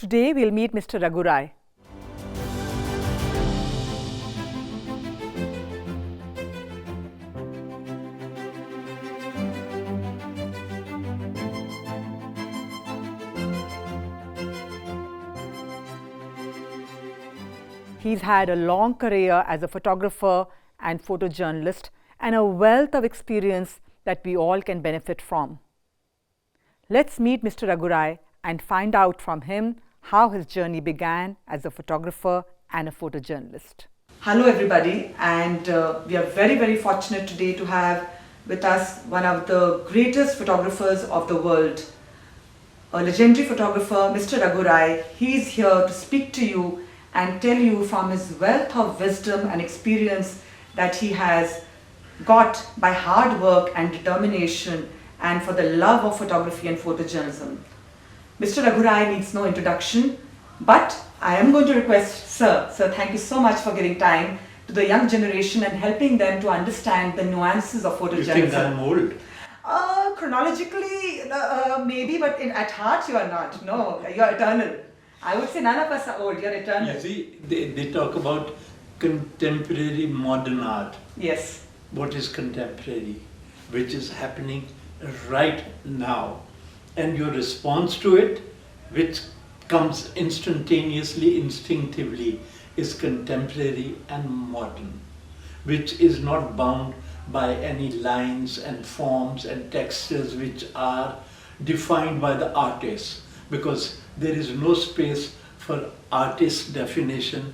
Today we'll meet Mr. Raghu Rai. He's had a long career as a photographer and photojournalist and a wealth of experience that we all can benefit from. Let's meet Mr. Raghu Rai and find out from him how his journey began as a photographer and a photojournalist. Hello everybody, and we are very fortunate today to have with us one of the greatest photographers of the world, a legendary photographer, Mr. Raghu Rai. He's here to speak to you and tell you from his wealth of wisdom and experience that he has got by hard work and determination and for the love of photography and photojournalism. Mr. Raghu Rai needs no introduction, but I am going to request Sir, thank you so much for giving time to the young generation and helping them to understand the nuances of photojournalism. You think I'm old? Chronologically, maybe, but at heart you are not. No, you are eternal. I would say none of us are old, you are eternal. You see, they talk about contemporary modern art. Yes. What is contemporary? Which is happening right now. And your response to it, which comes instantaneously, instinctively, is contemporary and modern, which is not bound by any lines and forms and textures which are defined by the artist, because there is no space for artist definition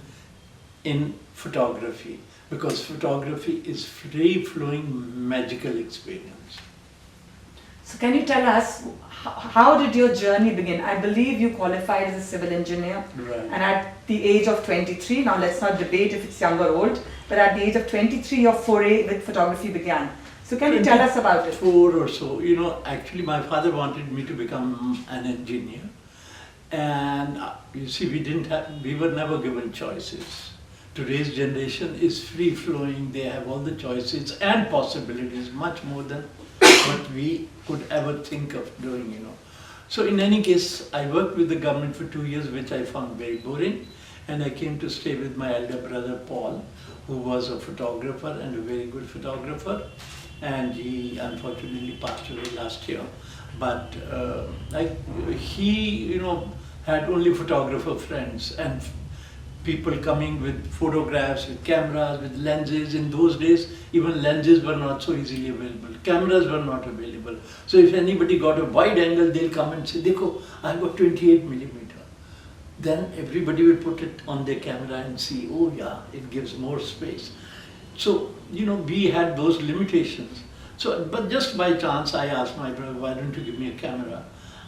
in photography, because photography is free-flowing magical experience. So can you tell us, how did your journey begin? I believe you qualified as a civil engineer. Right. And at the age of 23, now let's not debate if it's young or old, but at the age of 23 your foray with photography began. So can you tell us about it? 4 or so. You know, actually my father wanted me to become an engineer. And you see, we were never given choices. Today's generation is free-flowing, they have all the choices and possibilities, much more than what we could ever think of doing, you know. So in any case, I worked with the government for 2 years, which I found very boring. And I came to stay with my elder brother, Paul, who was a photographer and a very good photographer. And he unfortunately passed away last year. But he, you know, had only photographer friends and people coming with photographs, with cameras, with lenses. In those days, even lenses were not so easily available. Cameras were not available. So if anybody got a wide angle, they'll come and say, "Dekho, I've got 28mm. Then everybody will put it on their camera and see, oh yeah, it gives more space. So, you know, we had those limitations. So, but just by chance, I asked my brother, why don't you give me a camera?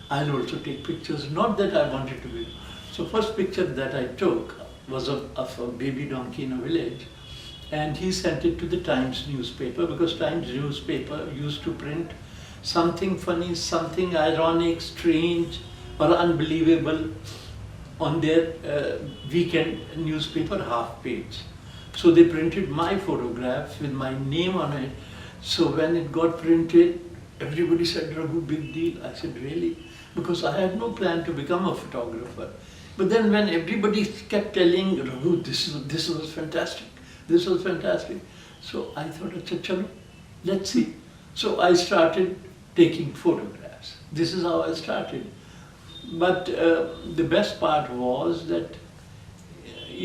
I'll also take pictures. Not that I wanted to be. So first picture that I took was of a baby donkey in a village, and he sent it to the Times newspaper, because Times newspaper used to print something funny, something ironic, strange or unbelievable on their weekend newspaper half page. So they printed my photograph with my name on it. So when it got printed, everybody said, "Raghu, big deal." I said, "Really?" Because I had no plan to become a photographer. But then when everybody kept telling, "Raghu, this was fantastic, this was fantastic." So I thought, "Chalo, let's see." So I started taking photographs. This is how I started. But the best part was that,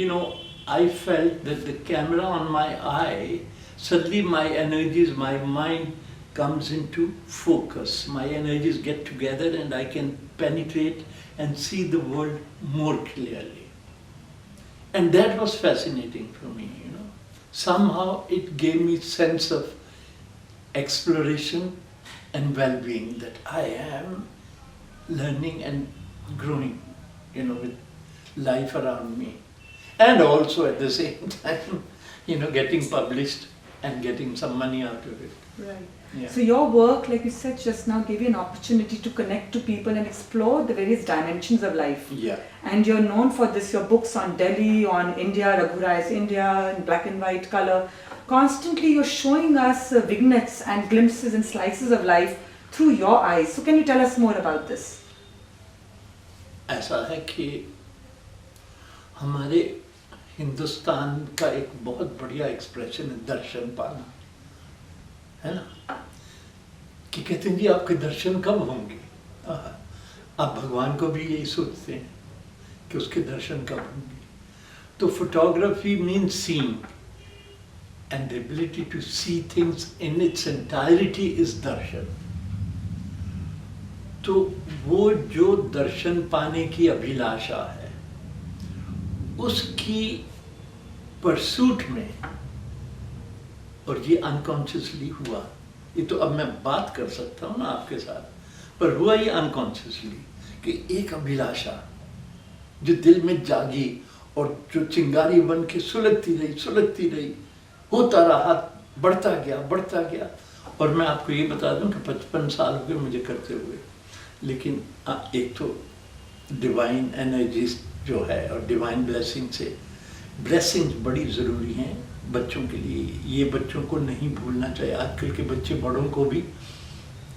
you know, I felt that the camera on my eye, suddenly my energies, my mind comes into focus. My energies get together and I can penetrate and see the world more clearly. And that was fascinating for me, you know. Somehow it gave me sense of exploration and well-being, that I am learning and growing, you know, with life around me. And also at the same time, you know, getting published and getting some money out of it. Right. Yeah. So your work, like you said just now, gave you an opportunity to connect to people and explore the various dimensions of life. Yeah. And you're known for this, your books on Delhi, on India, Raghu Rai's India, in black and white color. Constantly you're showing us vignettes and glimpses and slices of life through your eyes. So can you tell us more about this? ऐसा है कि हमारे हिंदुस्तान का एक बहुत बढ़िया expression है दर्शन पाना, है ना, कि कहते हैं जी आपके दर्शन कब होंगे। आप भगवान को भी यही सोचते हैं कि उसके दर्शन कब होंगे। तो photography means seeing, and the ability to see things in its entirety is darshan. तो वो जो दर्शन पाने की अभिलाषा है, उसकी परसूट में, और ये अनकॉन्शियसली हुआ, ये तो अब मैं बात कर सकता हूँ ना आपके साथ, पर हुआ ये अनकॉन्शियसली कि एक अभिलाषा जो दिल में जागी और जो चिंगारी बन के सुलगती रही, होता रहा, बढ़ता गया। और मैं आपको ये बता दूं कि 55 साल हो गए मुझे करते हुए, लेकिन एक तो डिवाइन एनर्जीज जो है और डिवाइन ब्लेसिंग्स बड़ी ज़रूरी हैं बच्चों के लिए। ये बच्चों को नहीं भूलना चाहिए। आजकल के बच्चे बड़ों को भी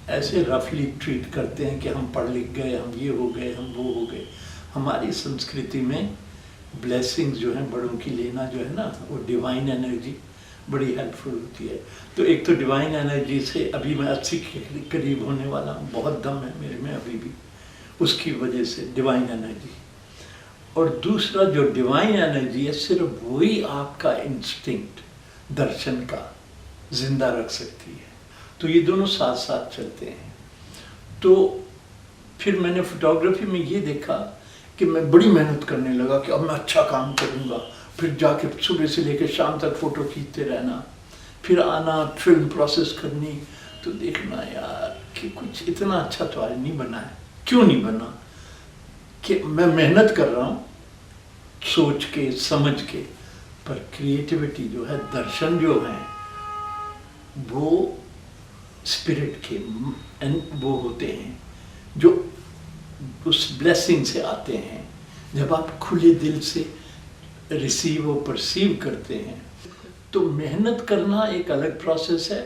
ऐसे रफली ट्रीट करते हैं कि हम पढ़ लिख गए, हम ये हो गए, हम वो हो गए। हमारी संस्कृति में ब्लेसिंग्स जो हैं बड़ों की लेना जो है ना, वो डिवाइन एनर्जी बड़ी हेल्पफुल होती है। तो एक तो डिवाइन एनर्जी से अभी मैं 80 के करीब होने वाला हूँ, बहुत दम है मेरे में अभी भी, उसकी वजह से डिवाइन एनर्जी। और दूसरा जो डिवाइन एनर्जी है, सिर्फ वही आपका इंस्टिंक्ट दर्शन का जिंदा रख सकती है। तो ये दोनों साथ साथ चलते हैं। तो फिर मैंने फोटोग्राफी में ये देखा कि मैं बड़ी मेहनत करने लगा कि अब मैं अच्छा काम करूँगा, फिर जाके सुबह से लेकर शाम तक फ़ोटो खींचते रहना, फिर आना, फिल्म प्रोसेस करनी, तो देखना यार कि कुछ इतना अच्छा तो आज नहीं बना है। क्यों नहीं बना? कि मैं मेहनत कर रहा हूँ सोच के समझ के, पर क्रिएटिविटी जो है, दर्शन जो है, वो स्पिरिट के वो होते हैं जो उस ब्लेसिंग से आते हैं। जब आप खुले दिल से रिसीव और परसीव करते हैं, तो मेहनत करना एक अलग प्रोसेस है,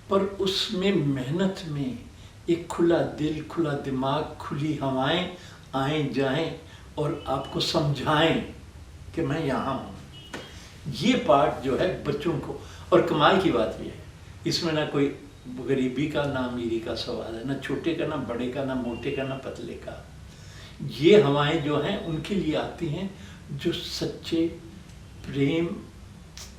पर उसमें मेहनत में एक खुला दिल, खुला दिमाग, खुली हवाएं आएं जाएं और आपको समझाएं कि मैं यहाँ हूँ। ये पार्ट जो है बच्चों को, और कमाल की बात ये है, इसमें ना कोई गरीबी का ना अमीरी का सवाल है, ना छोटे का, ना बड़े का, ना मोटे का, ना पतले का। ये हवाएं जो हैं उनके लिए आती हैं जो सच्चे प्रेम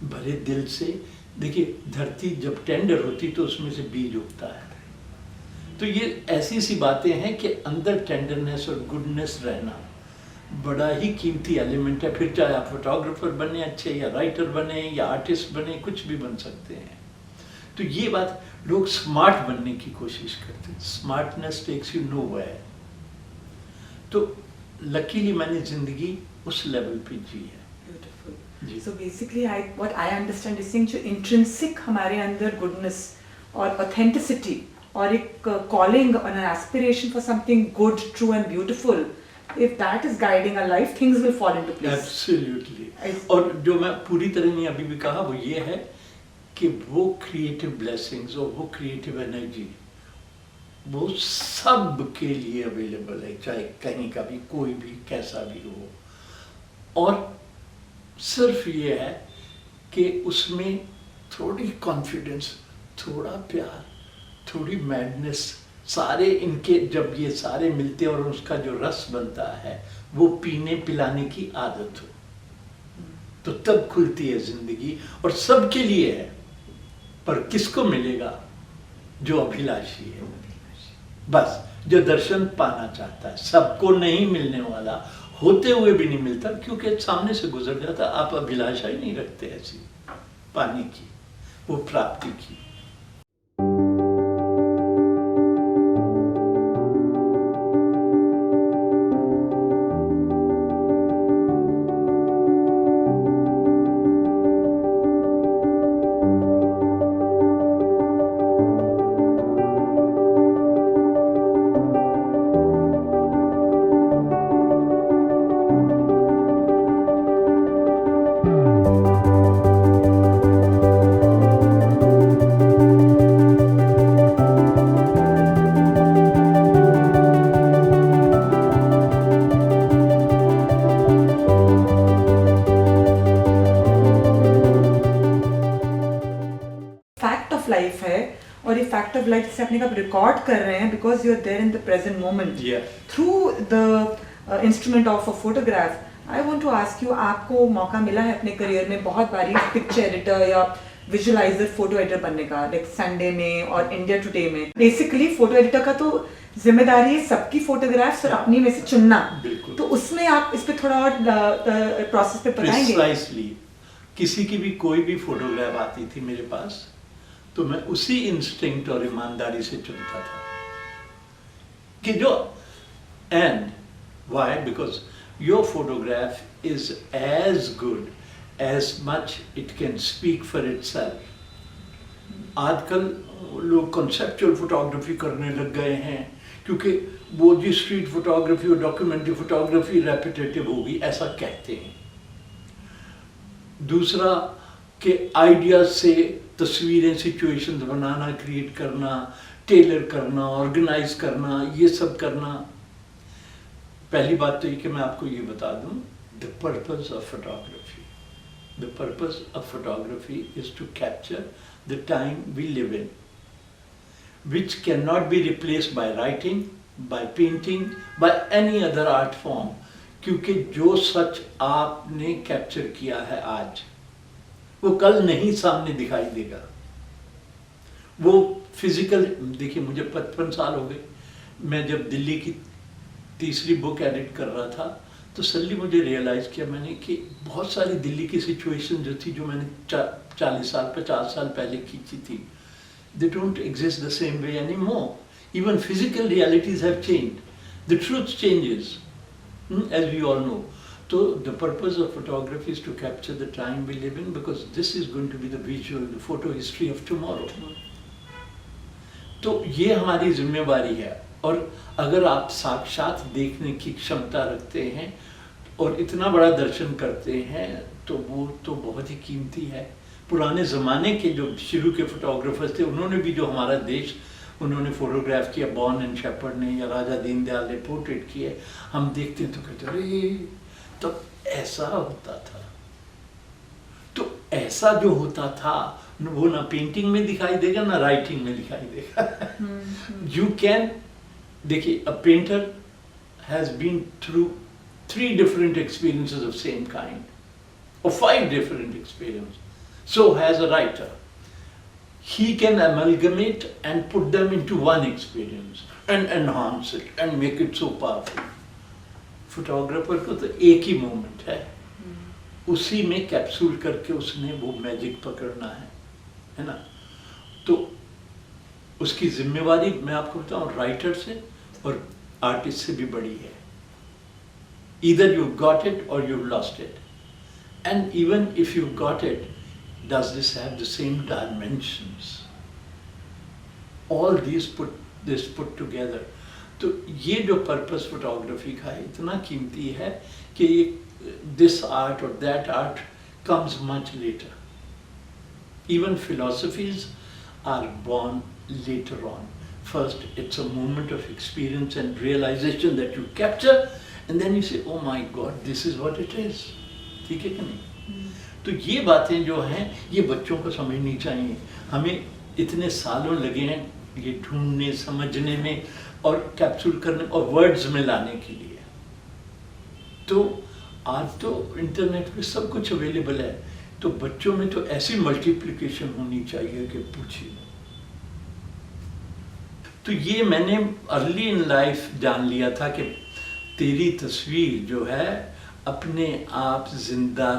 भरे दिल से। देखिए, धरती जब टेंडर होती तो उसमें से बीज उगता है। तो ये ऐसी सी बातें हैं कि अंदर टेंडरनेस और गुडनेस रहना बड़ा ही कीमती एलिमेंट है। फिर चाहे आप फोटोग्राफर बने अच्छे, या राइटर बने, या आर्टिस्ट बने, कुछ भी बन सकते हैं। तो ये बात, लोग स्मार्ट बनने की कोशिश करते हैं। Smartness takes you nowhere. तो लकीली मैंने जिंदगी उस लेवल पे जी है। Beautiful. So basically what I understand is जो इंट्रिंसिक हमारे अंदर गुडनेस और ऑथेंटिसिटी और एक कॉलिंग और an aspiration for something good, true and beautiful, if that is guiding our life, things will fall into place. Absolutely. और जो मैं पूरी तरह नहीं अभी भी कहा वो ये है कि वो क्रिएटिव ब्लेसिंग्स और वो क्रिएटिव एनर्जी वो सब के लिए अवेलेबल है, चाहे कहीं का भी, कोई भी, कैसा भी हो। और सिर्फ ये है कि उसमें थोड़ी कॉन्फिडेंस, थोड़ा प्यार, थोड़ी मैडनेस, सारे इनके जब ये सारे मिलते हैं और उसका जो रस बनता है वो पीने पिलाने की आदत हो, तो तब खुलती है जिंदगी। और सबके लिए है, पर किसको मिलेगा? जो अभिलाषी है, बस जो दर्शन पाना चाहता है। सबको नहीं मिलने वाला, होते हुए भी नहीं मिलता, क्योंकि सामने से गुजर जाता। आप अभिलाषा ही नहीं रखते ऐसी पाने की, वो प्राप्ति की। लाइक जैसे आपने कहा रिकॉर्ड कर रहे हैं because you are there in the present moment through the instrument of a photograph. I want to ask you, आपको मौका मिला है अपने करियर में बहुत बारी पिक्चर एडिटर या विजुअलाइजर फोटो एडिटर बनने का, लाइक संडे में और इंडिया टुडे में. बेसिकली फोटो एडिटर का तो जिम्मेदारी है सबकी फोटोग्राफ्स और अपनी में से चुनना. तो उसमें आप इस पे थोड़ा और प्रोसेस पे बताएंगे? प्रिसाइसली. किसी की भी कोई भी फोटोग्राफ आती थी मेरे पास तो मैं उसी इंस्टिंक्ट और ईमानदारी से चुनता था कि जो and why because your photograph is as good as much it can speak for itself. आजकल लोग कॉन्सेप्चुअल फोटोग्राफी करने लग गए हैं क्योंकि वो जी स्ट्रीट फोटोग्राफी और डॉक्यूमेंट्री फोटोग्राफी रेपिटेटिव होगी ऐसा कहते हैं. दूसरा के आइडियाज से तस्वीरें, सिचुएशंस बनाना, क्रिएट करना, टेलर करना, ऑर्गेनाइज करना, ये सब करना. पहली बात तो ये कि मैं आपको ये बता दूं, the purpose of photography, the purpose of photography is to capture the time we live in, which cannot be replaced by writing, by painting, by any other art form. क्योंकि जो सच आपने कैप्चर किया है आज वो कल नहीं सामने दिखाई देगा. वो फिजिकल, देखिए मुझे 55 साल हो गए. मैं जब दिल्ली की तीसरी बुक एडिट कर रहा था तो सडनली मुझे रियलाइज किया मैंने कि बहुत सारी दिल्ली की सिचुएशन जो थी जो मैंने 40 साल 50 साल पहले खींची थी, they don't exist the same way anymore. Even physical realities have changed. The truth changes, as we all know. So the purpose of photography is to capture the time we live in because this is going to be the visual, the photo history of tomorrow. तो ये हमारी जिम्मेवारी है. और अगर आप साक्षात देखने की क्षमता रखते हैं और इतना बड़ा दर्शन करते हैं तो वो तो बहुत ही कीमती है. पुराने ज़माने के जो शुरू के फोटोग्राफर्स थे उन्होंने भी जो हमारा देश उन्होंने फोटोग्राफ किया, बॉर्न एंड शेपर्ड ने या राजा दीनदयाल ने पोर्ट्रेट किए, हम देखते तो कहते अरे तो ऐसा होता था. तो ऐसा जो होता था वो ना पेंटिंग में दिखाई देगा ना राइटिंग में दिखाई देगा. यू कैन, देखिए a painter has been through 3 different experiences of same kind or 5 different experiences. So has a writer. He can amalgamate and put them into one experience and enhance it and make it so powerful. Photographer को तो एक ही moment है, उसी में capsule करके उसने वो magic पकड़ना है ना. तो उसकी जिम्मेवारी मैं आपको बताऊं राइटर से और आर्टिस्ट से भी बड़ी है. Either you got it or you lost it. And even if you got it, does this have the same dimensions? All these put together. तो ये जो पर्पस फोटोग्राफी का है इतना कीमती है कि this art or that art comes much later. Even philosophies are born later on. First, it's a moment of experience and realization that you capture, and then you say, oh my God, this is what it is. ठीक है कि नहीं? तो ये बातें जो हैं ये बच्चों को समझनी चाहिए. हमें इतने सालों लगे हैं ये ढूंढने, समझने में और कैप्सूल करने और वर्ड्स में लाने के लिए. तो आज तो इंटरनेट पे सब कुछ अवेलेबल है, तो बच्चों में तो ऐसी मल्टीप्लिकेशन होनी चाहिए कि पूछिए. तो ये मैंने अर्ली इन लाइफ जान लिया था कि तेरी तस्वीर जो है अपने आप जिंदा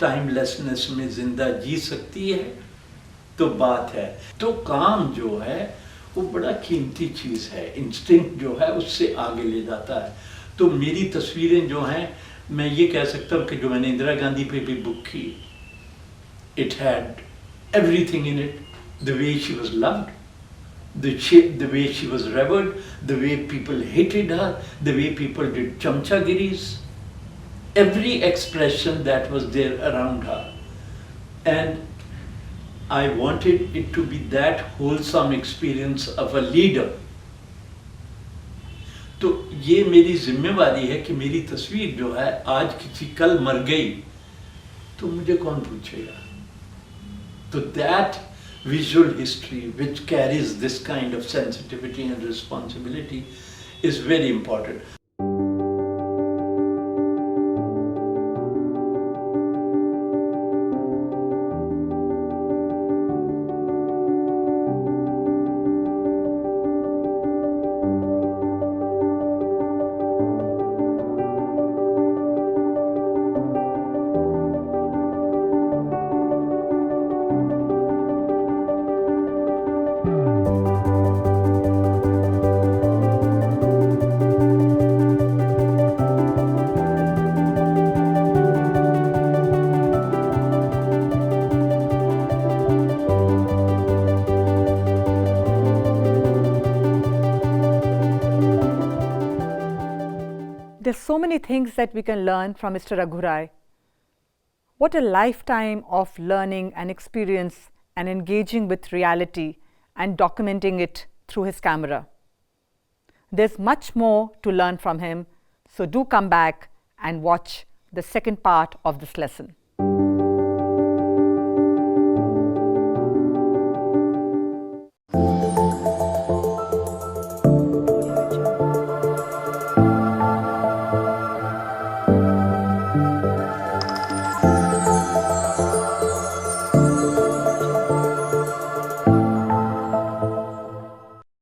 टाइमलेसनेस में जिंदा जी सकती है. तो बात है तो काम जो है वो बड़ा कीमती चीज़ है. इंस्टिंक्ट जो है उससे आगे ले जाता है. तो मेरी तस्वीरें जो हैं मैं ये कह सकता हूँ कि जो मैंने इंदिरा गांधी पे भी बुक की, it had everything in it. The way she was loved, the way she was revered, the way people hated her, the way people did chamchagiris, every expression that was there around her. And I wanted it to be that wholesome experience of a leader. तो ये मेरी जिम्मेवारी है कि मेरी तस्वीर जो है आज किसी कल मर गई तो मुझे कौन पूछेगा. तो that visual history which carries this kind of sensitivity and responsibility is very important. There's so many things that we can learn from Mr. Raghu Rai. What a lifetime of learning and experience and engaging with reality and documenting it through his camera. There's much more to learn from him, so do come back and watch the second part of this lesson.